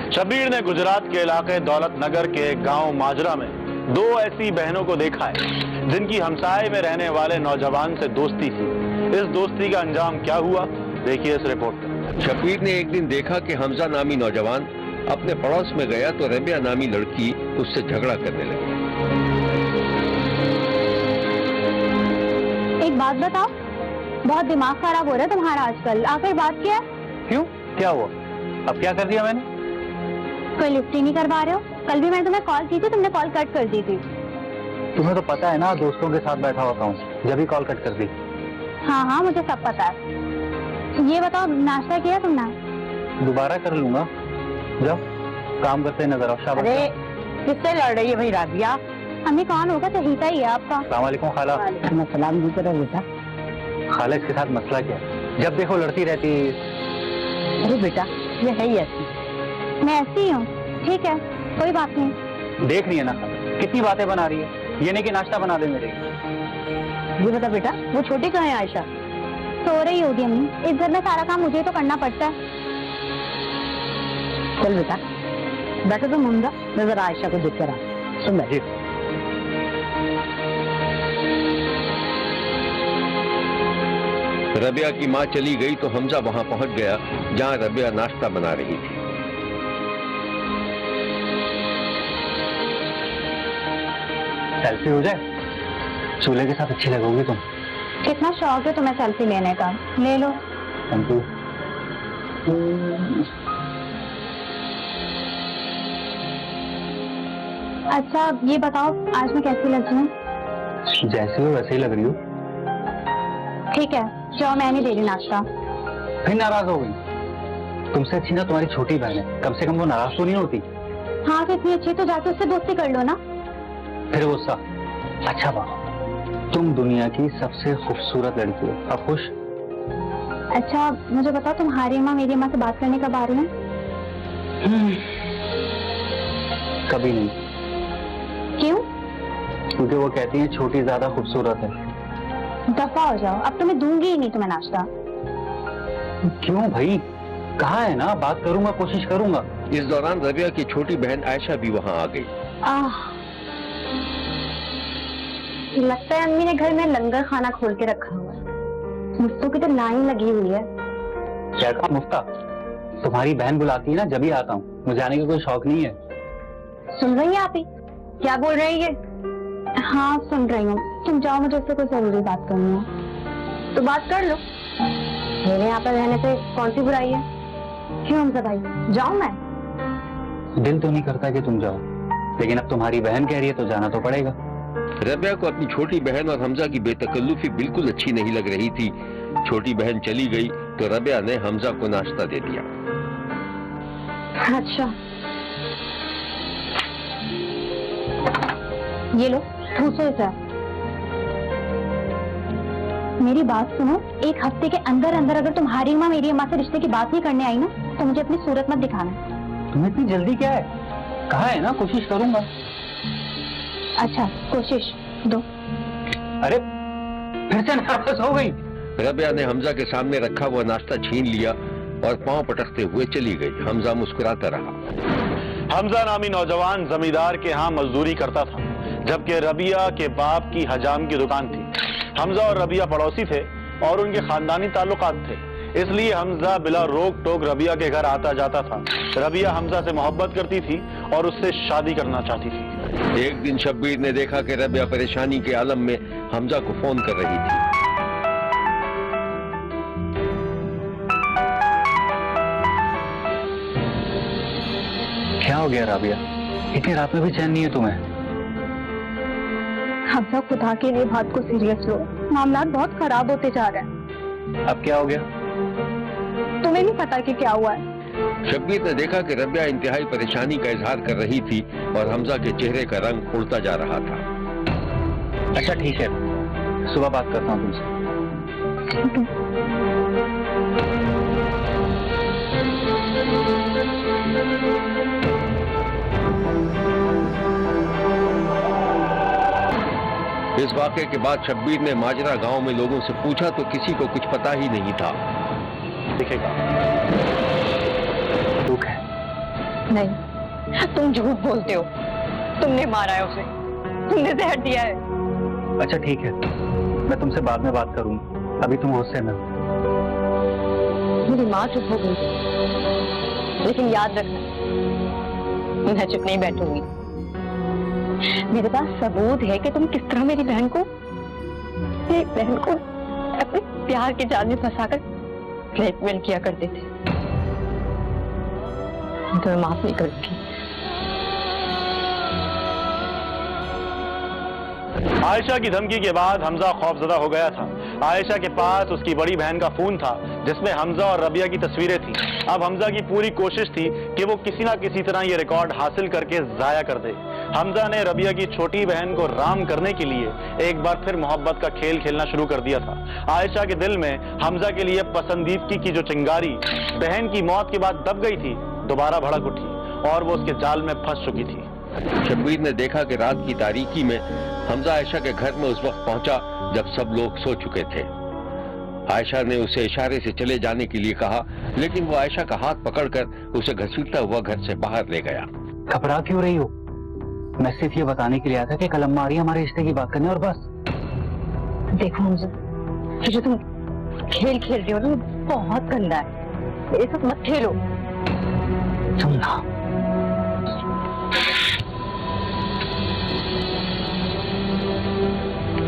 शब्बीर ने गुजरात के इलाके दौलत नगर के गांव माजरा में दो ऐसी बहनों को देखा है जिनकी हमसाये में रहने वाले नौजवान से दोस्ती थी। इस दोस्ती का अंजाम क्या हुआ, देखिए इस रिपोर्ट में। शब्बीर ने एक दिन देखा कि हमजा नामी नौजवान अपने पड़ोस में गया तो रबिया नामी लड़की उससे झगड़ा करने लगी। एक बात बताओ, बहुत दिमाग खराब हो रहा है तुम्हारा आजकल। आखिर बात क्या है? क्यों, क्या हुआ? अब क्या कर दिया मैंने? कोई लिफ्ट ही नहीं कर पा रहे हो? कल भी मैंने तुम्हें कॉल की थी, तुमने कॉल कट कर दी थी। तुम्हें तो पता है ना, दोस्तों के साथ बैठा होता हूँ, जब ही कॉल कट कर दी। हाँ हाँ, मुझे सब पता है। ये बताओ, नाश्ता किया तुमने? दोबारा कर लूंगा, जाओ काम करते नजर आओ। शाबाश। अरे किससे लड़ रही है भाई राबिया? अम्मी कौन होगा, चहीता ही है आपका। अस्सलाम वालेकुम खाला। वालेकुम अस्सलाम जी। करो बेटा। खाला इसके साथ मसला क्या है? जब देखो लड़ती रहती। अरे बेटा ये है ही ऐसी। मैं ऐसी ही हूँ, ठीक है, कोई बात नहीं। देख रही है ना कितनी बातें बना रही है, ये नहीं कि नाश्ता बना दे मेरे। ये बता बेटा, वो छोटी कहाँ है आयशा? सो रही होगी अम्मी, इस घर में सारा काम मुझे तो करना पड़ता है। चल बेटा बैठो तुम हमजा, मैं जरा आयशा को देख कर आ। सुन जी। रबिया की माँ चली गई तो हमजा वहां पहुंच गया जहां रबिया नाश्ता बना रही थी। सेल्फी हो जाए, चूल्हे के साथ अच्छी लगोगी तुम। कितना शौक है तुम्हें सेल्फी लेने का, ले लो। Thank you. अच्छा ये बताओ, आज मैं कैसी लग रही हूँ? जैसी हो वैसे ही लग रही हो। ठीक है, जाओ, मैं नहीं दे रही नाश्ता। फिर नाराज हो गई? तुमसे अच्छी ना तुम्हारी छोटी बहन है, कम से कम वो नाराज तो नहीं होती। हाँ तो इतनी अच्छी तो जाके उससे दोस्ती कर लो ना। फिर गुस्सा। अच्छा बाबा, तुम दुनिया की सबसे खूबसूरत लड़की हो, अब खुश? अच्छा मुझे बताओ, तुम्हारी माँ मेरी माँ से बात करने कब आ रही है? कभी नहीं। क्यों? क्योंकि वो कहती है छोटी ज्यादा खूबसूरत है। दफा हो जाओ, अब तो मैं दूंगी ही नहीं तुम्हें नाश्ता। क्यों भाई, कहा है ना बात करूंगा, कोशिश करूंगा। इस दौरान रबिया की छोटी बहन आयशा भी वहां आ गई। लगता है अम्मी ने घर में लंगर खाना खोल के रखा हुआ है। मुफ्तों की तो लाइन लगी हुई है। क्या कहा मुफ्ता? तुम्हारी बहन बुलाती है ना, जब ही आता हूँ, मुझे आने का कोई शौक नहीं है। सुन रही है आप ही क्या बोल रही है? हाँ सुन रही हूँ, तुम जाओ, मुझे उससे कोई जरूरी बात करनी है। तो बात कर लो, मेरे यहाँ पर रहने से कौन सी बुराई है? क्यों हमजा भाई, जाऊँ मैं? दिल तो नहीं करता कि तुम जाओ, लेकिन अब तुम्हारी बहन कह रही है तो जाना तो पड़ेगा। रबिया को अपनी छोटी बहन और हमजा की बेतकल्लुफी बिल्कुल अच्छी नहीं लग रही थी। छोटी बहन चली गई तो रबिया ने हमजा को नाश्ता दे दिया। अच्छा ये लो, ठूसो इसे। मेरी बात सुनो, एक हफ्ते के अंदर अंदर अगर तुम्हारी माँ मेरी माँ से रिश्ते की बात नहीं करने आई ना, तो मुझे अपनी सूरत मत दिखाना। तुम्हें इतनी जल्दी क्या है? कहा है ना कोशिश करूंगा। अच्छा कोशिश दो। अरे फिर से नाराज हो गई? रबिया ने हमजा के सामने रखा हुआ नाश्ता छीन लिया और पांव पटकते हुए चली गई। हमजा मुस्कुराता रहा। हमजा नामी नौजवान जमींदार के यहाँ मजदूरी करता था, जबकि रबिया के बाप की हजाम की दुकान थी। हमजा और रबिया पड़ोसी थे और उनके खानदानी ताल्लुकात थे, इसलिए हमजा बिला रोक टोक रबिया के घर आता जाता था। रबिया हमजा से मोहब्बत करती थी और उससे शादी करना चाहती थी। एक दिन शब्बीर ने देखा कि रबिया परेशानी के आलम में हमजा को फोन कर रही थी। क्या हो गया राबिया, इतनी रात में भी चैन नहीं है तुम्हें? हमजा खुदा के लिए बात को सीरियस लो, मामला बहुत खराब होते जा रहे हैं। अब क्या हो गया? तुम्हें नहीं पता कि क्या हुआ है? शब्बीर ने देखा कि रबिया इंतहाई परेशानी का इजहार कर रही थी और हमजा के चेहरे का रंग उड़ता जा रहा था। अच्छा ठीक है, सुबह बात करता हूँ तुमसे। इस वाक़े के बाद शब्बीर ने माजरा गांव में लोगों से पूछा तो किसी को कुछ पता ही नहीं था। दिखेगा दुख है, नहीं, तुम झूठ बोलते हो। तुमने मारा है उसे, तुमने जहर दिया है। अच्छा ठीक है, मैं तुमसे बाद में बात करूंगी, अभी तुम गुस्से में हो। मेरी माँ चुप हो गई, लेकिन याद रखना मैं चुप नहीं बैठूंगी। मेरे पास सबूत है कि तुम किस तरह मेरी बहन को अपने प्यार के जाल में फंसाकर ब्लैकमेल किया करते थे। मैं तुम्हें माफ नहीं करूंगी। आयशा की धमकी के बाद हमजा खौफजदा हो गया था। आयशा के पास उसकी बड़ी बहन का फोन था जिसमें हमजा और रबिया की तस्वीरें थी। अब हमजा की पूरी कोशिश थी कि वो किसी ना किसी तरह ये रिकॉर्ड हासिल करके जाया कर दे। हमजा ने रबिया की छोटी बहन को राम करने के लिए एक बार फिर मोहब्बत का खेल खेलना शुरू कर दिया था। आयशा के दिल में हमजा के लिए पसंदीदगी की जो चिंगारी बहन की मौत के बाद दब गई थी, दोबारा भड़क उठी और वो उसके जाल में फंस चुकी थी। शब्बीर ने देखा कि रात की तारीकी में हमजा आयशा के घर में उस वक्त पहुंचा जब सब लोग सो चुके थे। आयशा ने उसे इशारे से चले जाने के लिए कहा, लेकिन वो आयशा का हाथ पकड़कर उसे घसीटता हुआ घर से बाहर ले गया। घबरा क्यों रही हो? मैं सिर्फ ये बताने के लिए आया था कि कल अम्मा आ रही है हमारे रिश्ते की बात करने, और बस। देखो हमजा, ये जो तुम खेल खेल रहे हो ना, बहुत गंदा है। ये सब मत खेलो। तुम ना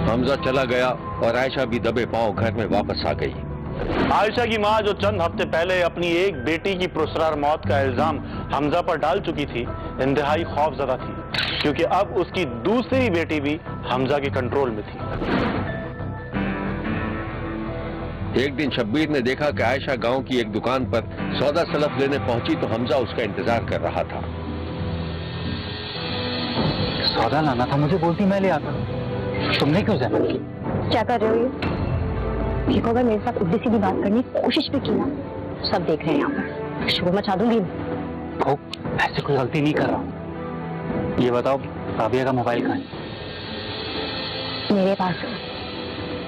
हमजा चला गया और आयशा भी दबे पांव घर में वापस आ गई। आयशा की मां जो चंद हफ्ते पहले अपनी एक बेटी की पुरस्कार मौत का इल्जाम हमजा पर डाल चुकी थी, इंतहाई खौफजदा थी, क्योंकि अब उसकी दूसरी बेटी भी हमजा के कंट्रोल में थी। एक दिन शब्बीर ने देखा कि आयशा गांव की एक दुकान पर सौदा सलफ लेने पहुंची तो हमजा उसका इंतजार कर रहा था। सौदा लाना था, मुझे बोलती मैं ले आता। तुमने क्यों जहमत की? क्या कर रहे हो ये? देखो, अगर मेरे साथ उल्टी सीधी बात करने की कोशिश भी की ना, सब देख रहे हैं यहाँ पर, शोर मचा दूंगी। ऐसे कोई गलती नहीं कर रहा। ये बताओ, राबिया का मोबाइल कहाँ है? मेरे पास है,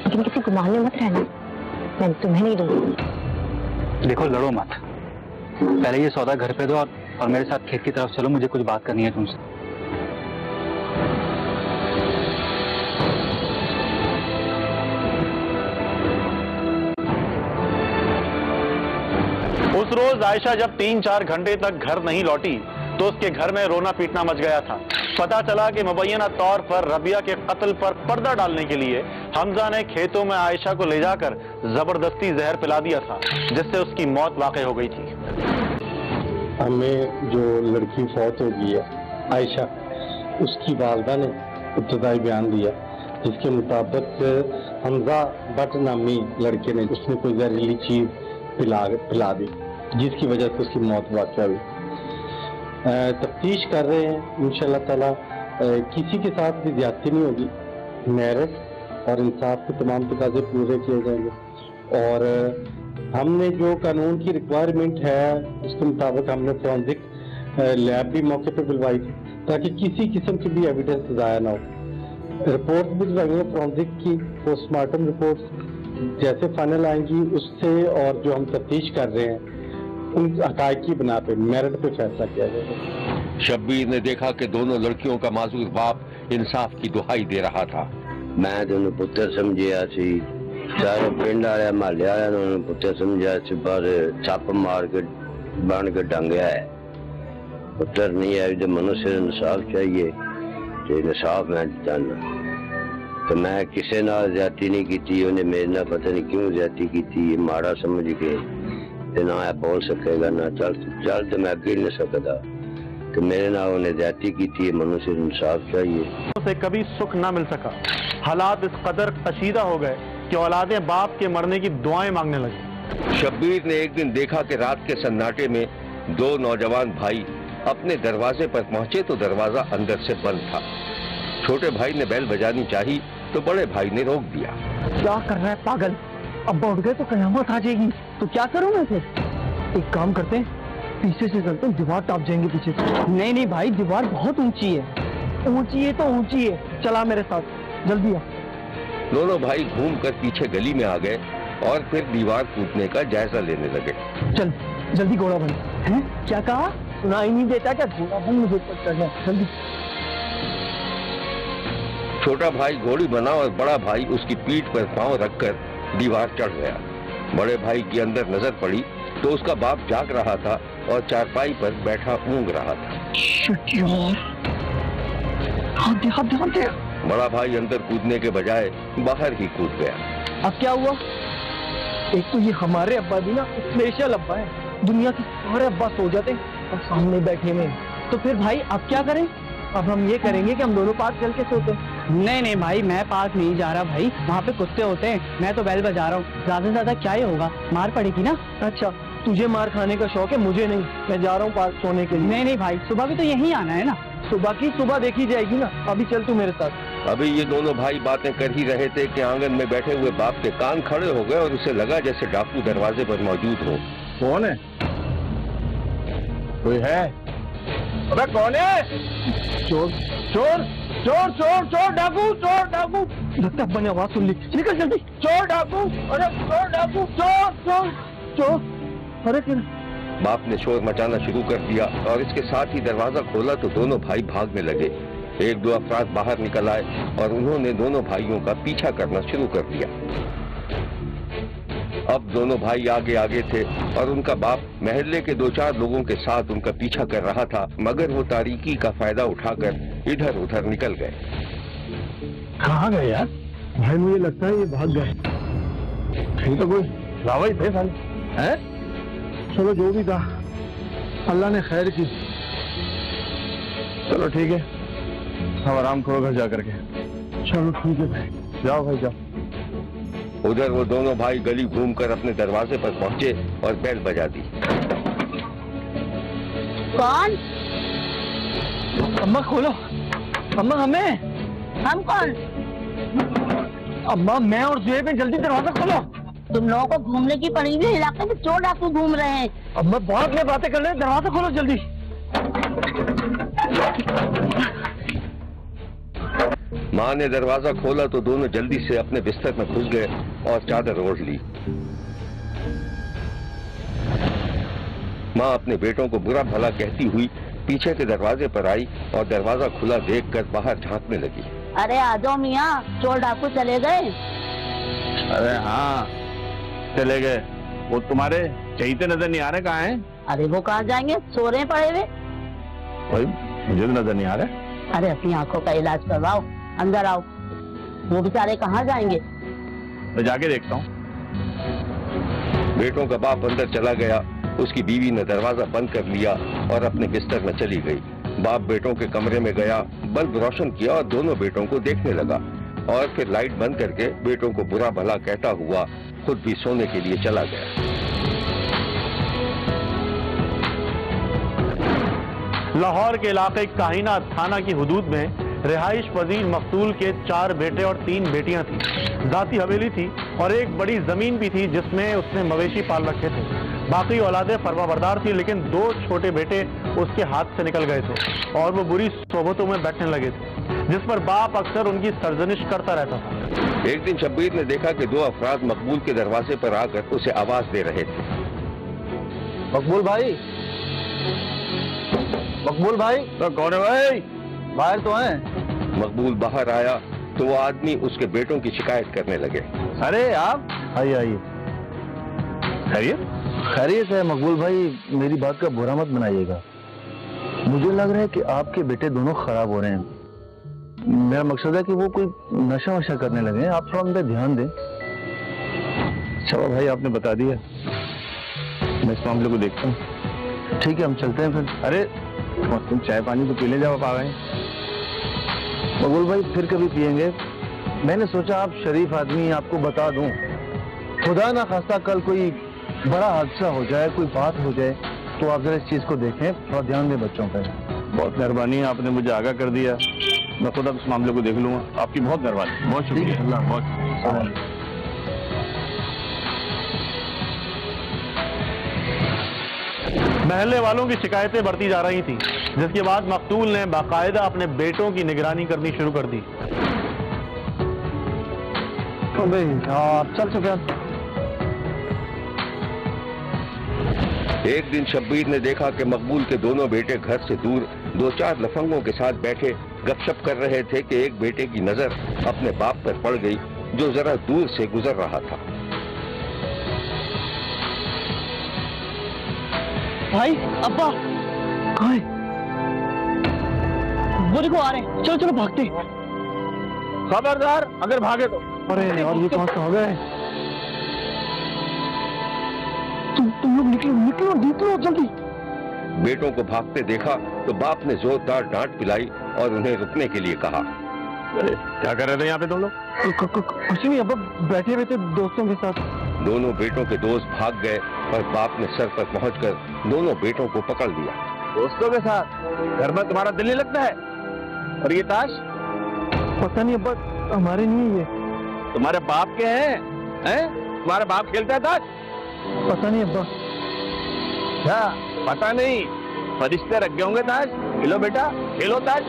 लेकिन किसी गुमान में मत रहना, मैं तुम्हें नहीं दूंगी। देखो, लड़ो मत, पहले ये सौदा घर पे दो और मेरे साथ खेत की तरफ चलो, मुझे कुछ बात करनी है तुमसे। उस रोज आयशा जब 3-4 घंटे तक घर नहीं लौटी तो उसके घर में रोना पीटना मच गया था। पता चला कि मुबैना तौर पर रबिया के कत्ल पर पर्दा डालने के लिए हमजा ने खेतों में आयशा को ले जाकर जबरदस्ती जहर पिला दिया था, जिससे उसकी मौत वाकई हो गई थी। हमें जो लड़की फौत हो गई है आयशा, उसकी वालदा ने इब्तदाई बयान दिया जिसके मुताबिक हमजा भट्ट नामी लड़के ने उसने कोई जहरीली चीज पिला दी, जिसकी वजह से उसकी मौत वाक़या हुई। तफ्तीश कर रहे हैं, इंशाअल्लाह ताला किसी के साथ भी ज्यादती नहीं होगी। मेरिट और इंसाफ के तमाम तकाजे पूरे किए जाएंगे और हमने जो कानून की रिक्वायरमेंट है उसके मुताबिक हमने फॉरेंसिक लैब भी मौके पर बुलवाई थी ताकि किसी किस्म की भी एविडेंस ज़ाया ना हो। रिपोर्ट भी बुलवाई फॉरेंसिक की, पोस्टमार्टम रिपोर्ट जैसे फाइनल आएंगी उससे, और जो हम तफ्तीश कर रहे हैं उन हकायक की बना पे मेरिट पे फैसला किया जाएगा। शब्बीर ने देखा कि दोनों लड़कियों का माजूर बाप इंसाफ की दुहाई दे रहा था। मैं दोनों पुत्र समझिया सी, सारे पिंड वाले महल्ले वाले पुत्र समझा सी, पर छाप मार के बन के डंगया है। पुत्र नहीं है तो मनुष्य इंसाफ चाहिए, तो इंसाफ मैं जानना। तो मैं किसी नाल ज्यादती नहीं की, उन्हें मेरे नाल पता नहीं क्यों ज्यादती की, माड़ा समझ के ना बोल सकेगा ना चल तो मैं अगे नहीं सकता, तो मेरे नाल उन्हें ज्यादती की, मनुष्य इंसाफ चाहिए। उसे कभी सुख ना मिल सका। हालात इस कदर कशीदा हो गए कि औलादें बाप के मरने की दुआएं मांगने लगी। शब्बीर ने एक दिन देखा कि रात के सन्नाटे में दो नौजवान भाई अपने दरवाजे पर पहुंचे तो दरवाजा अंदर से बंद था। छोटे भाई ने बेल बजानी चाही तो बड़े भाई ने रोक दिया। क्या कर रहा है पागल? अब उठ गए तो कयामत आ जाएगी। तो क्या करूं मैं फिर? एक काम करते हैं, पीछे से चलते हैं, दीवार टप जाएंगे पीछे से। नहीं भाई, दीवार बहुत ऊंची है। ऊंची है तो ऊंची है, चला मेरे साथ, जल्दी आ। दोनों भाई घूमकर पीछे गली में आ गए और फिर दीवार कूदने का जायजा लेने लगे। चल जल्दी घोड़ा बन। हैं? क्या कहा? सुनाई नहीं देता क्या? घोड़ा बन मुझे ऊपर चढ़ना जल्दी। छोटा भाई घोड़ी बना और बड़ा भाई उसकी पीठ पर पांव रखकर दीवार चढ़ गया। बड़े भाई की अंदर नजर पड़ी तो उसका बाप जाग रहा था और चारपाई पर बैठा ऊँग रहा था। शिट यार, हाथ दे। बड़ा भाई अंदर कूदने के बजाय बाहर ही कूद गया। अब क्या हुआ? एक तो ये हमारे अब्बा भी ना स्पेशल अब्बा है, दुनिया के सारे अब्बा सो जाते और सामने बैठे में। तो फिर भाई अब क्या करें? अब हम ये करेंगे कि हम दोनों पार्क चल के सोते। नहीं भाई, मैं पार्क नहीं जा रहा भाई, वहाँ पे कुत्ते होते हैं, मैं तो बेल बजा रहा हूँ। ज्यादा से ज्यादा क्या ही होगा, मार पड़ेगी ना। अच्छा, तुझे मार खाने का शौक है, मुझे नहीं। मैं जा रहा हूँ पार्क सोने के लिए। नहीं भाई, सुबह भी तो यहीं आना है ना। सुबह की सुबह देखी जाएगी ना, अभी चल तू मेरे साथ। अभी ये दोनों भाई बातें कर ही रहे थे कि आंगन में बैठे हुए बाप के कान खड़े हो गए और उसे लगा जैसे डाकू दरवाजे पर मौजूद हो। कौन है? कोई है? अबे कौन है? चोर चोर चोर चोर चोर डाकू, चोर डाकू। लगता है मैंने आवाज सुन ली, निकल जल्दी। चोर डाकू, अरे चोर डाकू, चोर चोर चोर। अरे क्या? बाप ने शोर मचाना शुरू कर दिया और इसके साथ ही दरवाजा खोला तो दोनों भाई भागने लगे। एक दो अफराद बाहर निकल आए और उन्होंने दोनों भाइयों का पीछा करना शुरू कर दिया। अब दोनों भाई आगे आगे थे और उनका बाप महल्ले के 2-4 लोगों के साथ उनका पीछा कर रहा था, मगर वो तारीकी का फायदा उठाकर इधर उधर निकल गए। कहाँ गए यार? भाई मुझे लगता है ये भाग गए। कहीं तो कोई लावा ही थे साले, हैं? चलो जो भी था, अल्लाह ने खैर की। चलो ठीक है, हम आराम करो घर जा करके। चलो ठीक है भाई, जाओ भाई जाओ। उधर वो दोनों भाई गली घूमकर अपने दरवाजे पर पहुंचे और बेल बजा दी। कौन? अम्मा खोलो, अम्मा हमें। हम कौन? अम्मा मैं और जुएब हैं, जल्दी दरवाजा खोलो। तुम लोगों को घूमने की पड़ी हुई इलाके में चोर डाकू घूम रहे हैं। अम्मा बहुत में बातें कर रहे हैं, दरवाजा खोलो जल्दी। माँ ने दरवाजा खोला तो दोनों जल्दी से अपने बिस्तर में घुस गए और चादर ओढ़ ली। माँ अपने बेटों को बुरा भला कहती हुई पीछे के दरवाजे पर आई और दरवाजा खुला देखकर बाहर झांकने लगी। अरे आ जाओ मियाँ, चोर डाकू चले गए। अरे हाँ चले गए। वो तुम्हारे चहीते नजर नहीं आ रहे, कहाँ हैं? अरे वो कहाँ जाएंगे, सो रहे पड़े हुए। भाई मुझे तो नजर नहीं आ रहे। अरे अपनी आंखों का इलाज करवाओ, अंदर आओ। वो बेचारे कहाँ जाएंगे? मैं जाके देखता हूँ। बेटों का बाप अंदर चला गया, उसकी बीवी ने दरवाजा बंद कर लिया और अपने बिस्तर में चली गई। बाप बेटों के कमरे में गया, बल्ब रोशन किया और दोनों बेटों को देखने लगा और फिर लाइट बंद करके बेटों को बुरा भला कहता हुआ खुद भी सोने के लिए चला गया। लाहौर के इलाके काहिना थाना की हुदूद में रिहाइश पजीर मकतूल के 4 बेटे और 3 बेटियां थी। जाती हवेली थी और एक बड़ी जमीन भी थी जिसमें उसने मवेशी पाल रखे थे। बाकी औलादे फरमाबरदार थी, लेकिन 2 छोटे बेटे उसके हाथ से निकल गए थे और वो बुरी सोबतों में बैठने लगे थे, जिस पर बाप अक्सर उनकी सरजनिश करता रहता था। एक दिन शब्बीर ने देखा कि 2 अफराद मकबूल के दरवाजे पर आकर उसे आवाज दे रहे थे। मकबूल भाई, मकबूल भाई। तो कौन है भाई? बाहर तो है। मकबूल बाहर आया तो वो आदमी उसके बेटों की शिकायत करने लगे। अरे आप आइए आइए। खैरियत? खैरियत है मकबूल भाई, मेरी बात का बुरा मत बनाइएगा। मुझे लग रहा है कि आपके बेटे दोनों खराब हो रहे हैं। मेरा मकसद है कि वो कोई नशा वशा करने लगे हैं, आप थोड़ा उन पर ध्यान दें। चलो भाई, आपने बता दिया, मैं इस मामले को देखता हूँ। ठीक है, हम चलते हैं फिर। अरे तुम चाय पानी तो पी ले जाओ, आप आ गए। मकबूल भाई फिर कभी पियेंगे। मैंने सोचा आप शरीफ आदमी, आपको बता दूं, खुदा ना खास्ता कल कोई बड़ा हादसा हो जाए, कोई बात हो जाए, तो आप जरा इस चीज को देखें, थोड़ा ध्यान दें बच्चों पर। बहुत मेहरबानी है, आपने मुझे आगाह कर दिया। मैं खुद अब इस मामले को देख लूंगा। आपकी बहुत मेहरबानी, बहुत शुक्रिया। अल्लाह बहुत। महल्ले वालों की शिकायतें बढ़ती जा रही थी, जिसके बाद मकतूल ने बाकायदा अपने बेटों की निगरानी करनी शुरू कर दी। चल चुके। एक दिन शब्बीर ने देखा कि मकबूल के दोनों बेटे घर से दूर 2-4 लफंगों के साथ बैठे गपशप कर रहे थे कि एक बेटे की नजर अपने बाप पर पड़ गई जो जरा दूर से गुजर रहा था। भाई, अब्बा कहाँ है? वो देखो आ रहे हैं, चलो चलो भागते। खबरदार, अगर भागे तो। अरे यार, ये कहाँ से आ गए? तुम लोग निकलो निकलो निकलो जल्दी। बेटों को भागते देखा तो बाप ने जोरदार डांट पिलाई और उन्हें रुकने के लिए कहा। क्या कर रहे थे यहाँ पे तुम लोग? कुछ नहीं अब्बा, बैठे हुए थे दोस्तों के साथ। दोनों बेटों के दोस्त भाग गए और बाप ने सर पर पहुंचकर दोनों बेटों को पकड़ लिया। दोस्तों के साथ? घर में तुम्हारा दिल नहीं लगता है? और ये ताश? पता नहीं अब्बा, हमारे नहीं है ये। तुम्हारे बाप के हैं? तुम्हारा बाप खेलता है ताश? पता नहीं अब्बा। क्या पता नहीं? फरिश्ते रख गए होंगे ताश। खेलो बेटा, खेलो ताश।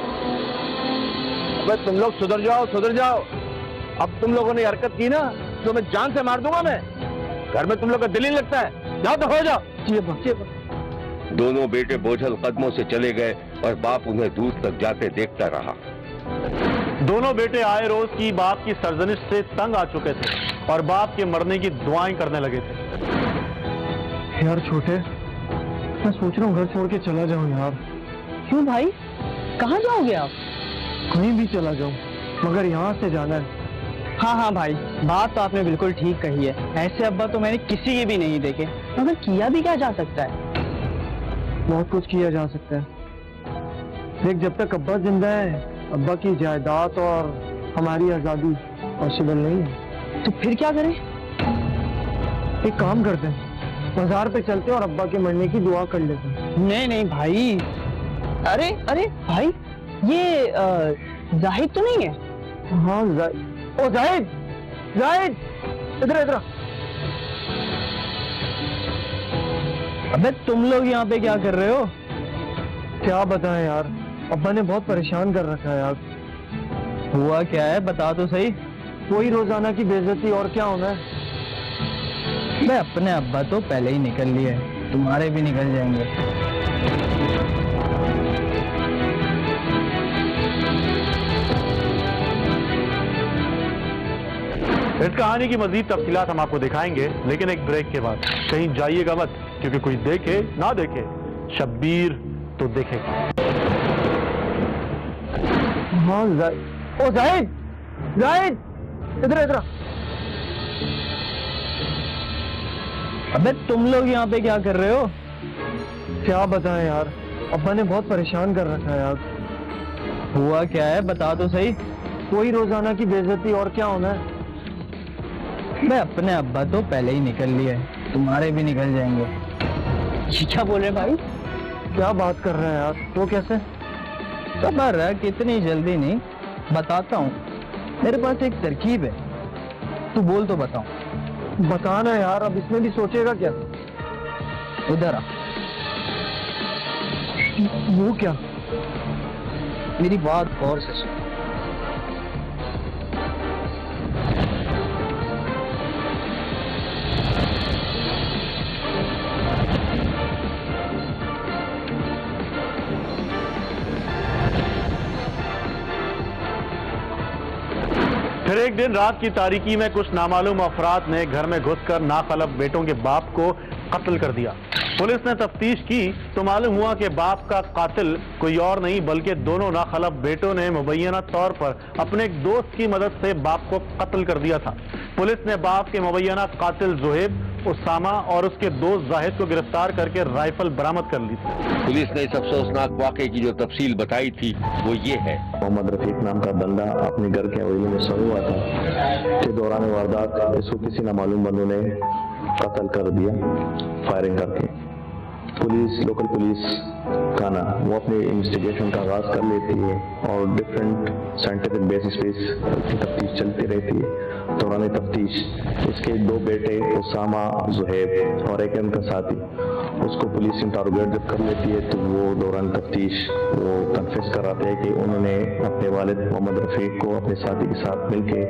अबे तुम लोग सुधर जाओ, सुधर जाओ। अब तुम लोगों ने हरकत की ना तो मैं जान से मार दूंगा। मैं घर में तुम लोग का दिल नहीं लगता है। जाओ तो हो जाओ। जी अब्बा, जी अब्बा। दोनों बेटे बोझल कदमों से चले गए और बाप उन्हें दूर तक जाते देखता रहा। दोनों बेटे आए रोज की बाप की सरजनिश से तंग आ चुके थे और बाप के मरने की दुआएं करने लगे थे। यार छोटे, मैं सोच रहा हूँ घर छोड़ के चला जाऊँ यार। क्यों भाई, कहाँ जाओगे आप? कहीं भी चला जाऊँ, मगर यहाँ से जाना है। हाँ हाँ भाई, बात तो आपने बिल्कुल ठीक कही है। ऐसे अब्बा तो मैंने किसी के भी नहीं देखे, मगर किया भी क्या जा सकता है? बहुत कुछ किया जा सकता है। देख, जब तक अब्बा जिंदा है, अब्बा की जायदाद और हमारी आजादी पॉसिबल नहीं है। तो फिर क्या करें? एक काम करते हैं, बाजार पे चलते हैं और अब्बा के मरने की दुआ कर लेते हैं। नहीं नहीं भाई। अरे अरे भाई, ये जाहिद तो नहीं है? हाँ ओ जाहिद, जाहिद इधर इधर। अबे तुम लोग यहाँ पे क्या कर रहे हो? क्या बताएं यार, अब्बा ने बहुत परेशान कर रखा है यार। हुआ क्या है, बता तो सही। वही रोजाना की बेइज्जती, और क्या होना है। मैं अपने अब्बा तो पहले ही निकल लिए, तुम्हारे भी निकल जाएंगे। इस कहानी की मजीद तफसीलात हम आपको दिखाएंगे, लेकिन एक ब्रेक के बाद। कहीं जाइएगा मत, क्योंकि कोई देखे ना देखे, शब्बीर तो देखेगा। हाँ ओ जाहिद, जाहिद इधर इधर। अबे तुम लोग यहाँ पे क्या कर रहे हो? क्या बताएं यार, अब्बा ने बहुत परेशान कर रखा है यार। हुआ क्या है, बता तो सही। कोई रोजाना की बेइज्जती, और क्या होना है। मैं अपने अब्बा तो पहले ही निकल लिए, तुम्हारे भी निकल जाएंगे। ये क्या बोल रहे भाई? क्या बात कर रहे हैं यार, वो कैसे? सबर रख, इतनी जल्दी नहीं, बताता हूँ। मेरे पास एक तरकीब है, तू बोल तो बताऊं। बताना यार, अब इसमें भी सोचेगा क्या? उधर आ। वो क्या? मेरी बात गौर से सुन। फिर एक दिन रात की तारीकी में कुछ नामालूम अफराद ने घर में घुसकर नाखलफ बेटों के बाप को कत्ल कर दिया। पुलिस ने तफ्तीश की तो मालूम हुआ कि बाप का कातिल कोई और नहीं बल्कि दोनों नाखलफ बेटों ने मुबैना तौर पर अपने एक दोस्त की मदद से बाप को कत्ल कर दिया था। पुलिस ने बाप के मुबैना कातिल जोहेब, उसामा और उसके दोस्त जाहिद को गिरफ्तार करके राइफल बरामद कर ली थी। पुलिस ने इस अफसोसनाक वाक़े की जो तफसील बताई थी वो ये है। मोहम्मद रफीक नाम का बंदा अपने घर के हवेली में सोया हुआ था कि दौरान वारदात इसको किसी नामालूम बंदों ने कत्ल कर दिया फायरिंग करके। पुलिस, लोकल पुलिस खाना वो अपनी इन्वेस्टिगेशन का आगाज कर लेती है और डिफरेंट साइंटिफिक बेसिस पे इसकी तफ्तीश चलती रहती है। दौरान तफ्तीश इसके दो बेटे उसामा, जुहैब और एक उनका साथी, उसको पुलिस इंटरोगेट जब कर लेती है तो वो दौरान तफ्तीश वो कन्फेस कराते हैं कि उन्होंने अपने वालिद मोहम्मद रफीक को अपने साथी के साथ मिलके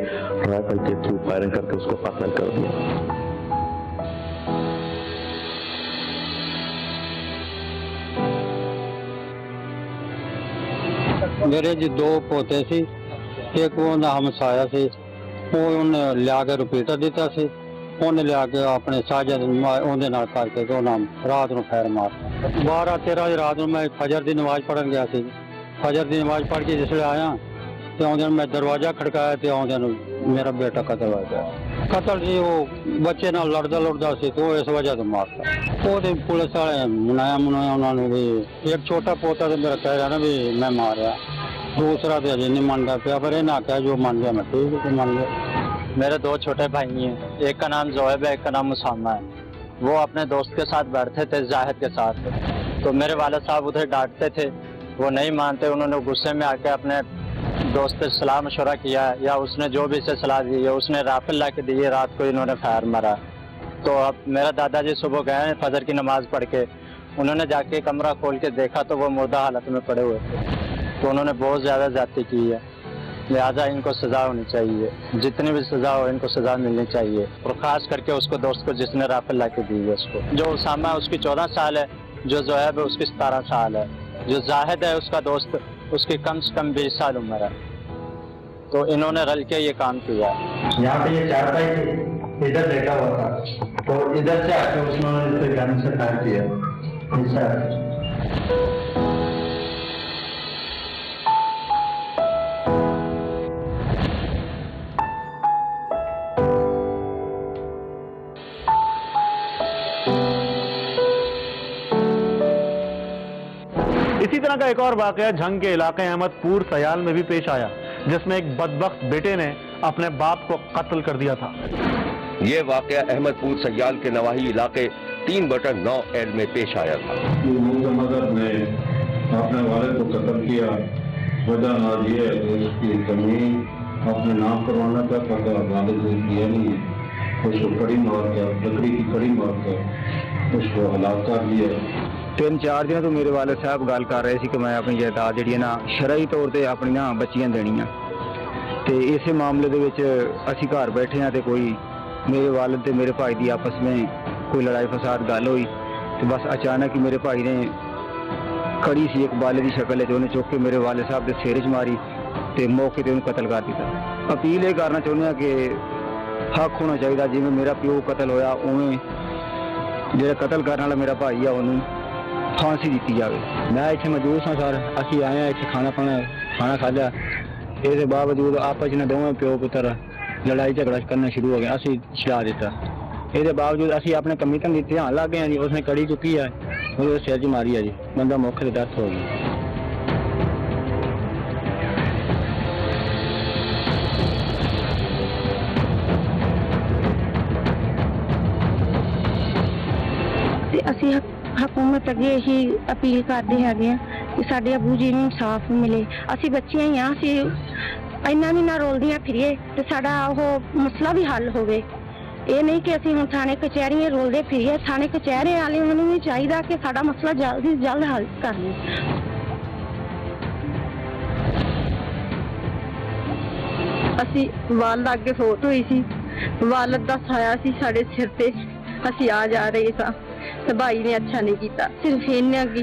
राइफल के थ्रू फायरिंग करके उसको कत्ल कर दिया। ਮੇਰੇ ਜੀ ਦੋ ਪੋਤੇ ਸੀ, ਇੱਕ ਉਹਦਾ ਹਮਸਾਇਆ ਸੀ, ਉਹ ਉਹਨੇ ਲਿਆ ਕੇ ਰਿਪੀਟਰ ਦਿੱਤਾ ਸੀ, ਉਹਨੇ ਲਿਆ ਕੇ ਆਪਣੇ ਸਾਜਦ ਉਹਦੇ ਨਾਲ ਕਰਕੇ ਤੇ ਉਹਨਾਂ ਰਾਤ ਨੂੰ ਫੈਰ ਮਾਰ 12-13 ਵਜੇ ਰਾਤ ਨੂੰ ਮੈਂ ਫਜਰ ਦੀ ਨਮਾਜ਼ ਪੜ੍ਹਨ ਗਿਆ ਸੀ। ਫਜਰ ਦੀ ਨਮਾਜ਼ ਪੜ੍ਹ ਕੇ ਜਿਸਲੇ ਆਇਆ ਤੇ ਆਉਂਦੇ ਨੂੰ ਮੈਂ ਦਰਵਾਜ਼ਾ ਖੜਕਾਇਆ ਤੇ ਆਉਂਦੇ ਨੂੰ ਮੇਰਾ ਬੇਟਾ ਕਤਲ ਹੋ ਗਿਆ। ਕਤਲ ਜੀ ਉਹ ਬੱਚੇ ਨਾਲ ਲੜਦਾ ਸੀ ਤੇ ਉਹ ਇਸ ਵਜ੍ਹਾ ਤੋਂ ਮਾਰਤਾ। ਉਹਦੇ ਪੁਲਿਸ ਵਾਲੇ ਮਨਾਇਆ ਉਹਨਾਂ ਨੂੰ ਵੀ ਇੱਕ ਛੋਟਾ ਪੋਤਾ ਤੇ ਮੇਰਾ ਕਹਿ ਰਿਹਾ ਨਾ ਵੀ ਮੈਂ ਮਾਰਿਆ, दूसरा तो अजय नहीं मानता पिया, पर ये ना क्या जो मान गया मैं ठीक है मान गया। मेरे दो छोटे भाई हैं, एक का नाम जोएब है, एक का नाम मुसामा है। वो अपने दोस्त के साथ बैठते थे जाहिद के साथ, तो मेरे वालिद साहब उधर डांटते थे, वो नहीं मानते। उन्होंने गुस्से में आके अपने दोस्त से सलाह मशवरा किया या उसने जो भी इसे सलाह दी है उसने राफिल ला के दी है, रात को इन्होंने फायर मारा। तो अब मेरा दादाजी सुबह गए हैं फजर की नमाज पढ़ के, उन्होंने जाके कमरा खोल के देखा तो वो मुर्दा हालत में पड़े हुए थे। तो उन्होंने बहुत ज़्यादा ज्यादती की है, लिहाजा इनको सज़ा होनी चाहिए, जितनी भी सज़ा हो इनको सज़ा मिलनी चाहिए। और ख़ास करके उसको दोस्त को जिसने राफिल ला के दी है उसको। जो उसामा है उसकी 14 साल है, जो जोएब है उसकी 17 साल है, जो जाहिद है उसका दोस्त उसकी कम से कम 20 साल उम्र है। तो इन्होंने रल के ये काम किया है। यहाँ पे ये चारपाई थी, इधर बैठा हुआ था, तो इधर से आके उसने गन से फायर किया। इसी तरह का एक और वाकया झंग के इलाके अहमदपुर सयाल में भी पेश आया, जिसमें एक बदबख्त बेटे ने अपने बाप को कत्ल कर दिया था। ये वाकया अहमदपुर सयाल के नवाही इलाके 3/9 एल में पेश आया था। मदद ने अपने वालिद को कत्ल किया, वजह नाज ये है कि उसकी जमीन अपने नाम करवाना चाहता था, वालिद ने किया नहीं है, उसको कड़ी मार कर, लकड़ी की कड़ी मार कर उसको हलाक कर दिया। 3-4 दिन तो मेरे वाले साहब गल कर रहे थे कि मैं अपनी जायदाद जी ना शरई तौर पर अपनी ना बच्चियां देनियां, तो इस मामले के असी घर बैठे हैं तो कोई मेरे वालिद ते मेरे भाई की आपस में कोई लड़ाई फसाद गल हुई, तो बस अचानक ही मेरे भाई ने खड़ी सी एक बाले की शक्ल है, उन्हें चुक के मेरे वाले साहब के सिर च मारी तो मौके पर कतल कर दिता। अपील ये करना चाहते हैं कि हक होना चाहिए, जिमें मेरा प्यो कतल होया उवें जो कतल करने वाला मेरा भाई है उन्होंने फांसी दी जाए। मैं इतने मौजूद हाँ सर, असी आए हैं इतने खाना खादा, ये बावजूद आपस में दोवें प्यो पुत्र लड़ाई झगड़ा करना शुरू हो गया, असी छड़ा दिता। ये बावजूद असी अपने कमी धंधे ध्यान लग गए हैं जी, उसने कड़ी चुकी है, वो सिर च मारी है जी, बंदा मौके से डेथ हो गई। ਅਸੀਂ ਹਕੂਮਤ ਅੱਗੇ ਹੀ ਅਪੀਲ ਕਰਦੇ ਹੈਗੇ ਆ ਕਿ ਸਾਡੇ ਅਬੂ ਜੀ ਨੂੰ ਇਨਸਾਫ ਮਿਲੇ। ਅਸੀਂ ਬੱਚੀਆਂ ਹੀ ਆ, ਅਸੀਂ ਇੰਨਾ ਵੀ ਨਾ ਰੋਲਦੀਆਂ ਫਿਰੀਏ ਤੇ ਸਾਡਾ ਉਹ ਮਸਲਾ ਵੀ ਹੱਲ ਹੋਵੇ। ਇਹ ਨਹੀਂ ਕਿ ਅਸੀਂ ਹੁਣ ਥਾਣੇ ਕਚਹਿਰੀਆਂ ਰੋਲਦੇ ਫਿਰੀਏ, ਥਾਣੇ ਕਚਹਿਰੇ ਵਾਲੇ ਉਹਨਾਂ ਨੂੰ ਵੀ ਚਾਹੀਦਾ ਕਿ ਸਾਡਾ ਮਸਲਾ ਜਲਦੀ ਤੋਂ ਜਲਦ ਹੱਲ ਕਰ ਲੈਣ। ਅਸੀਂ ਵਾਲਦ ਅੱਗੇ ਫੋਟ ਹੋਈ ਸੀ, ਵਾਲਦ ਦਾ ਸਾਇਆ ਸੀ ਸਾਡੇ ਸਿਰ ਤੇ, ਅਸੀਂ ਆ ਜਾ ਰਹੇ ਸਾਂ तो भाई ने अच्छा नहीं किया। सिर्फ इन्ना की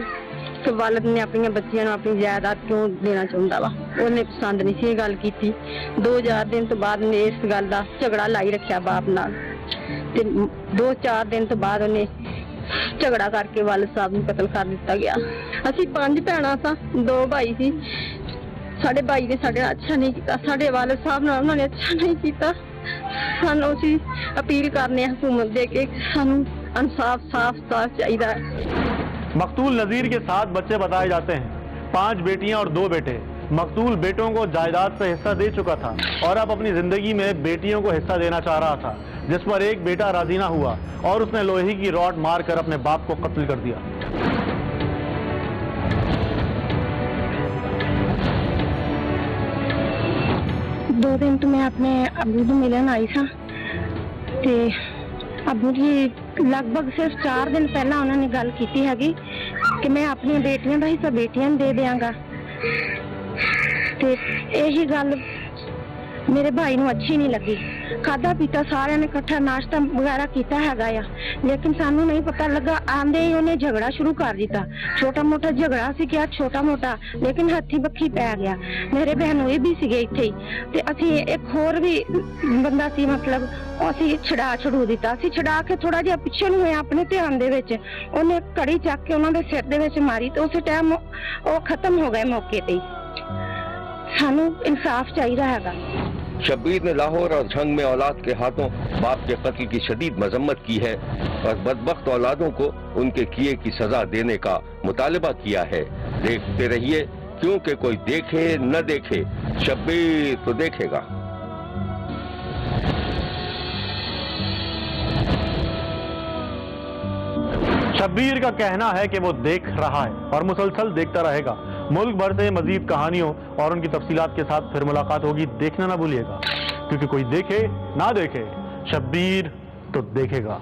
कि वालिद ने अपन बच्चियों को अपनी जायदाद क्यों देना चाहता वा, उन्हें पसंद नहीं सी गल की। 2-4 दिन तो बाद ने इस गल का झगड़ा लाई रखा बाप नाल, ते 2-4 दिन तो बाद उन्हें झगड़ा करके वालिद साहब को कतल कर दिता गया। असी 5 भैणां सा, 2 भाई सी, साडे भाई ने साडे अच्छा नहीं किया, साडे वालिद साहब नाल उन्होंने अच्छा नहीं किया। सानू असी अपील करने हुकूमत दे के सानू इंसाफ साफ चाहिए। मकतूल नजीर के 7 बच्चे बताए जाते हैं, 5 बेटियां और 2 बेटे। मकतूल बेटों को जायदाद से हिस्सा दे चुका था और अब अपनी जिंदगी में बेटियों को हिस्सा देना चाह रहा था, जिस पर एक बेटा राजी ना हुआ और उसने लोहे की रॉड मारकर अपने बाप को कत्ल कर दिया। दो दिन तो मैं अपने अबू को मिलन आई था, ते अबू जी लगभग सिर्फ 4 दिन पहला उन्होंने गल की हैगी कि मैं अपनी बेटियां का हिस्सा बेटियां दे देंगा। ते यही गल मेरे भाई ਨੂੰ अच्छी नहीं लगी। खादा पीता सारे ने इकट्ठा नाश्ता वगैरह किया हैगा आ, लेकिन सानू नहीं पता लगा आंदे ही उन्हें झगड़ा शुरू कर दिता। छोटा मोटा झगड़ा सी क्या छोटा मोटा, लेकिन हथी बखी पै गया। मेरे बहनोई भी सीगे इत्थे ही ते असी एक होर भी बंदा सी, मतलब असी छड़ू दिता। असी छड़ा के थोड़ा जिहा पिछे नूं होया अपने ध्यान दे विच, उन्हें कड़ी चक के उन्हां दे सिर दे विच मारी ते उस टाइम वो खत्म हो गए मौके ते ही। सानू इंसाफ चाहिए हैगा। शब्बीर ने लाहौर और झंग में औलाद के हाथों बाप के कत्ल की शदीद मजम्मत की है और बदबख्त औलादों को उनके किए की सजा देने का मुतालबा किया है। देखते रहिए, क्योंकि कोई देखे न देखे, शब्बीर तो देखेगा। शब्बीर का कहना है कि वो देख रहा है और मुसलसल देखता रहेगा। मुल्क भर से मजीद कहानियों और उनकी तफसीलात के साथ फिर मुलाकात होगी। देखना ना भूलिएगा, क्योंकि कोई देखे ना देखे, शब्बीर तो देखेगा।